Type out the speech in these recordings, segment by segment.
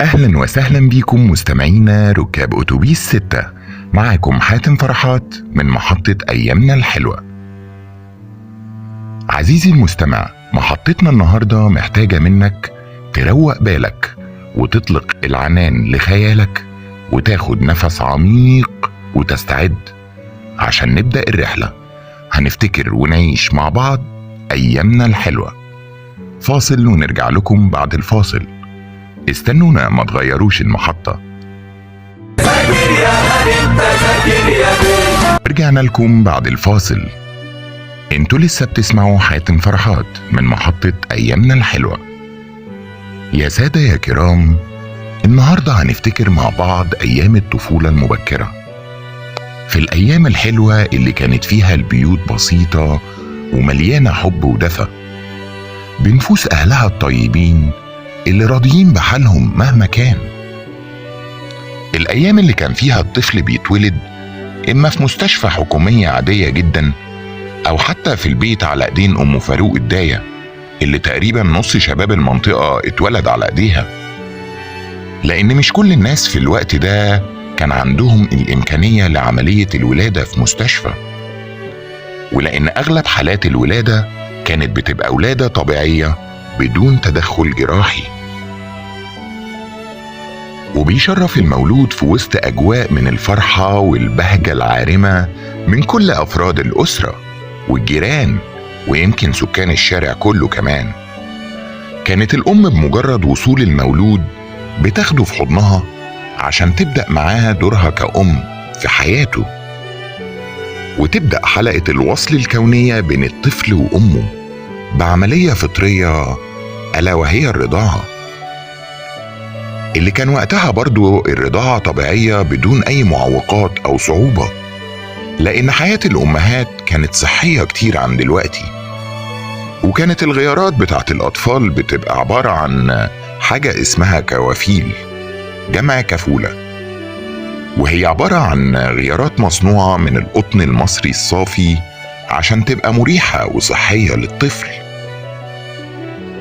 أهلا وسهلا بيكم مستمعينا ركاب أتوبيس 6. معاكم حاتم فرحات من محطة أيامنا الحلوة. عزيزي المستمع، محطتنا النهاردة محتاجة منك تروق بالك وتطلق العنان لخيالك وتاخد نفس عميق وتستعد عشان نبدأ الرحلة. هنفتكر ونعيش مع بعض أيامنا الحلوة. فاصل ونرجع لكم بعد الفاصل. استنونا، ما تغيروش المحطة. رجعنا لكم بعد الفاصل. انتوا لسه بتسمعوا حاتم فرحات من محطة أيامنا الحلوة. يا سادة يا كرام، النهاردة هنفتكر مع بعض أيام الطفولة المبكرة، في الأيام الحلوة اللي كانت فيها البيوت بسيطة ومليانة حب ودفى بنفوس أهلها الطيبين اللي راضيين بحالهم مهما كان. الأيام اللي كان فيها الطفل بيتولد إما في مستشفى حكومية عادية جدا أو حتى في البيت على إيدين أم فاروق الداية اللي تقريبا نص شباب المنطقة اتولد على إيديها، لأن مش كل الناس في الوقت ده كان عندهم الإمكانية لعملية الولادة في مستشفى، ولأن أغلب حالات الولادة كانت بتبقى ولادة طبيعية بدون تدخل جراحي. وبيشرف المولود في وسط أجواء من الفرحة والبهجة العارمة من كل أفراد الأسرة والجيران ويمكن سكان الشارع كله كمان. كانت الأم بمجرد وصول المولود بتاخده في حضنها عشان تبدأ معاه دورها كأم في حياته، وتبدأ حلقة الوصل الكونية بين الطفل وأمه بعملية فطرية ألا وهي الرضاعة، اللي كان وقتها برضو الرضاعة طبيعية بدون أي معوقات أو صعوبة، لأن حياة الأمهات كانت صحية كتير عن دلوقتي. وكانت الغيارات بتاعت الأطفال بتبقى عبارة عن حاجة اسمها كوافيل، جمع كفولة، وهي عبارة عن غيارات مصنوعة من القطن المصري الصافي عشان تبقى مريحة وصحية للطفل.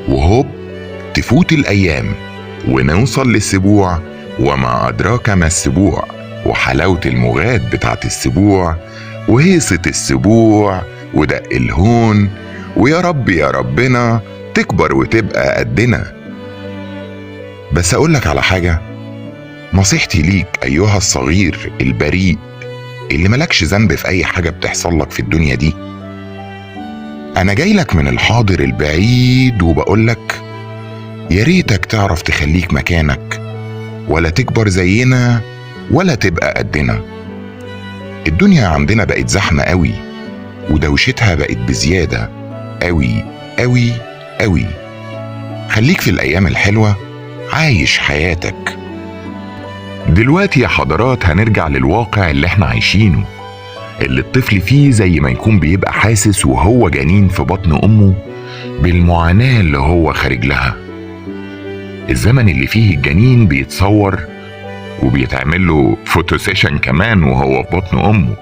وهوب تفوت الأيام ونوصل للسبوع، وما أدراك ما السبوع، وحلاوة المغاد بتاعت السبوع وهيصة السبوع ودق الهون، ويا رب يا ربنا تكبر وتبقى قدنا. بس أقولك على حاجة، نصيحتي ليك أيها الصغير البريء اللي ملكش ذنب في أي حاجة بتحصل لك في الدنيا دي، أنا جايلك من الحاضر البعيد وبقولك يا ريتك تعرف تخليك مكانك، ولا تكبر زينا ولا تبقى قدنا. الدنيا عندنا بقت زحمة قوي ودوشتها بقت بزيادة قوي قوي قوي. خليك في الأيام الحلوة عايش حياتك. دلوقتي يا حضرات هنرجع للواقع اللي احنا عايشينه، اللي الطفل فيه زي ما يكون بيبقى حاسس وهو جنين في بطن أمه بالمعاناة اللي هو خارج لها. الزمن اللي فيه الجنين بيتصور وبيتعمل له فوتو سيشن كمان وهو في بطن أمه،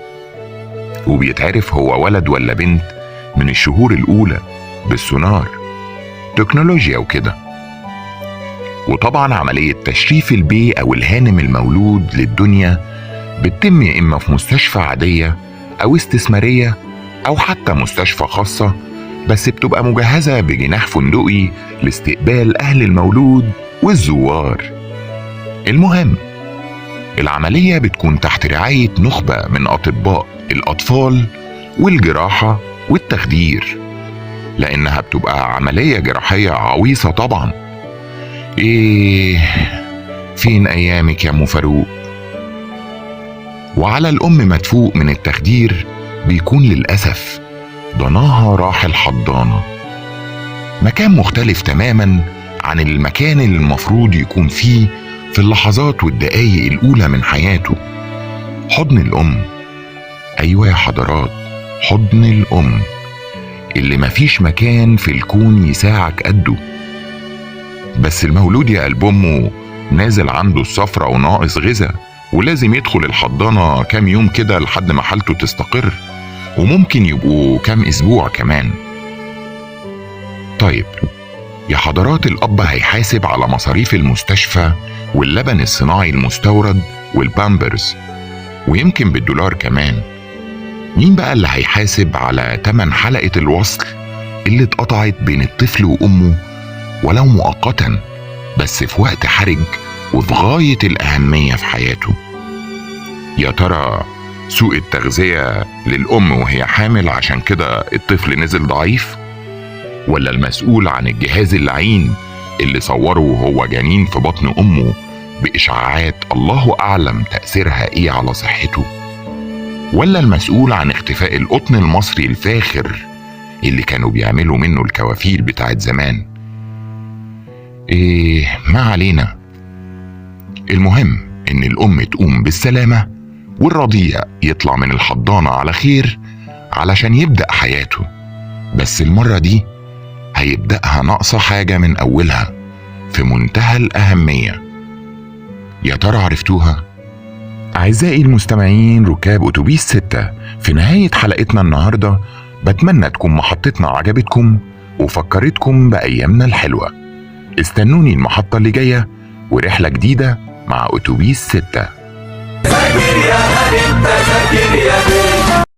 وبيتعرف هو ولد ولا بنت من الشهور الأولى بالسونار، تكنولوجيا وكده. وطبعا عملية تشريف البي أو الهانم المولود للدنيا بتتم يا إما في مستشفى عادية أو استثمارية أو حتى مستشفى خاصة، بس بتبقى مجهزة بجناح فندقي لاستقبال أهل المولود والزوار. المهم العملية بتكون تحت رعاية نخبة من أطباء الأطفال والجراحة والتخدير، لأنها بتبقى عملية جراحية عويصة طبعا. إيه فين أيامك يا أم فاروق؟ وعلى الأم ما تفوق من التخدير بيكون للأسف ضناها راح الحضانة، مكان مختلف تماما عن المكان اللي المفروض يكون فيه في اللحظات والدقايق الأولى من حياته. حضن الأم، أيوة يا حضرات، حضن الأم اللي مفيش مكان في الكون يساعك قده. بس المولود يا قلب أمه نازل عنده الصفرة وناقص غذاء، ولازم يدخل الحضانة كام يوم كده لحد ما حالته تستقر، وممكن يبقوا كام أسبوع كمان. طيب يا حضرات الأب هيحاسب على مصاريف المستشفى واللبن الصناعي المستورد والبامبرز، ويمكن بالدولار كمان. مين بقى اللي هيحاسب على تمن حلقة الوصل اللي اتقطعت بين الطفل وأمه ولو مؤقتا، بس في وقت حرج وفي غاية الأهمية في حياته؟ يا ترى سوء التغذية للأم وهي حامل عشان كده الطفل نزل ضعيف؟ ولا المسؤول عن الجهاز اللعين اللي صوره وهو جنين في بطن أمه بإشعاعات الله أعلم تأثيرها إيه على صحته؟ ولا المسؤول عن اختفاء القطن المصري الفاخر اللي كانوا بيعملوا منه الكوافيل بتاعت زمان؟ ما علينا. المهم إن الأم تقوم بالسلامة والرضيع يطلع من الحضانة على خير علشان يبدأ حياته، بس المرة دي هيبدأها ناقصة حاجة من أولها في منتهى الأهمية. يا ترى عرفتوها؟ أعزائي المستمعين ركاب أتوبيس 6، في نهاية حلقتنا النهاردة بتمنى تكون محطتنا عجبتكم وفكرتكم بأيامنا الحلوة. استنوني المحطة اللي جاية ورحلة جديدة مع أتوبيس 6. ذاكر يا هل انت ذاكر يا